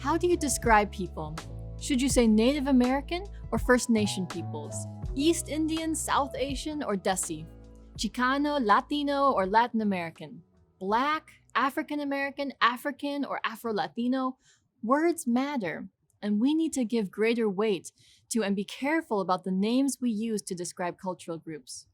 How do you describe people? Should you say Native American or First Nation peoples? East Indian, South Asian, or Desi? Chicano, Latino, or Latin American? Black, African American, African, or Afro-Latino? Words matter, and we need to give greater weight to and be careful about the names we use to describe cultural groups.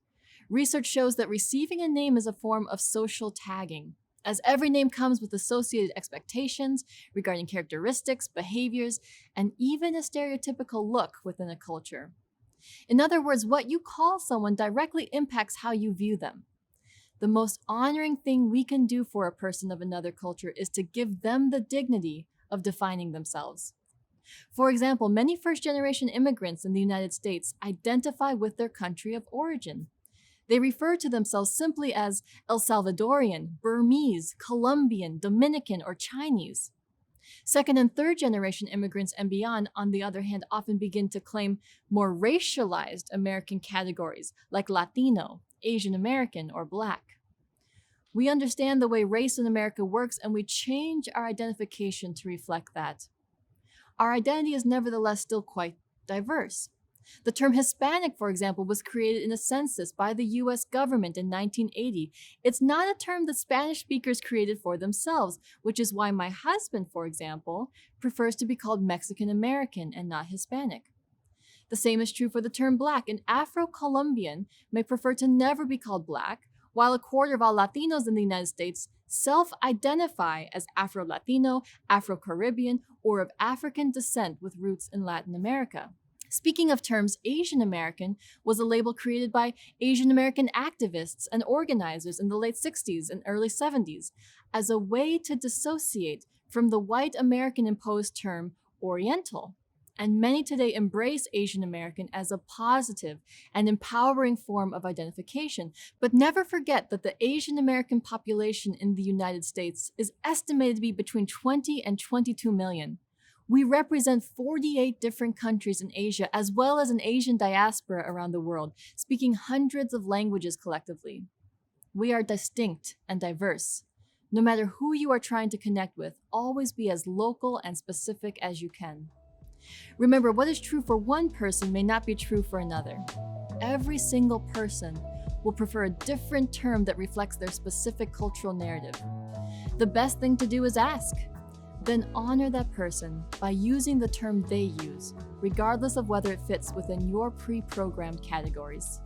Research shows that receiving a name is a form of social tagging, as every name comes with associated expectations regarding characteristics, behaviors, and even a stereotypical look within a culture. In other words, what you call someone directly impacts how you view them. The most honoring thing we can do for a person of another culture is to give them the dignity of defining themselves. For example, many first-generation immigrants in the United States identify with their country of origin. They refer to themselves simply as El Salvadorian, Burmese, Colombian, Dominican, or Chinese. Second and third generation immigrants and beyond, on the other hand, often begin to claim more racialized American categories like Latino, Asian American, or Black. We understand the way race in America works, and we change our identification to reflect that. Our identity is nevertheless still quite diverse. The term Hispanic, for example, was created in a census by the US government in 1980. It's not a term that Spanish speakers created for themselves, which is why my husband, for example, prefers to be called Mexican American and not Hispanic. The same is true for the term Black. An Afro-Colombian may prefer to never be called Black, while a quarter of all Latinos in the United States self-identify as Afro-Latino, Afro-Caribbean, or of African descent with roots in Latin America. Speaking of terms, Asian American was a label created by Asian American activists and organizers in the late 60s and early 70s as a way to dissociate from the white American imposed term Oriental. And many today embrace Asian American as a positive and empowering form of identification. But never forget that the Asian American population in the United States is estimated to be between 20 and 22 million. We represent 48 different countries in Asia, as well as an Asian diaspora around the world, speaking hundreds of languages collectively. We are distinct and diverse. No matter who you are trying to connect with, always be as local and specific as you can. Remember, what is true for one person may not be true for another. Every single person will prefer a different term that reflects their specific cultural narrative. The best thing to do is ask. Then honor that person by using the term they use, regardless of whether it fits within your pre-programmed categories.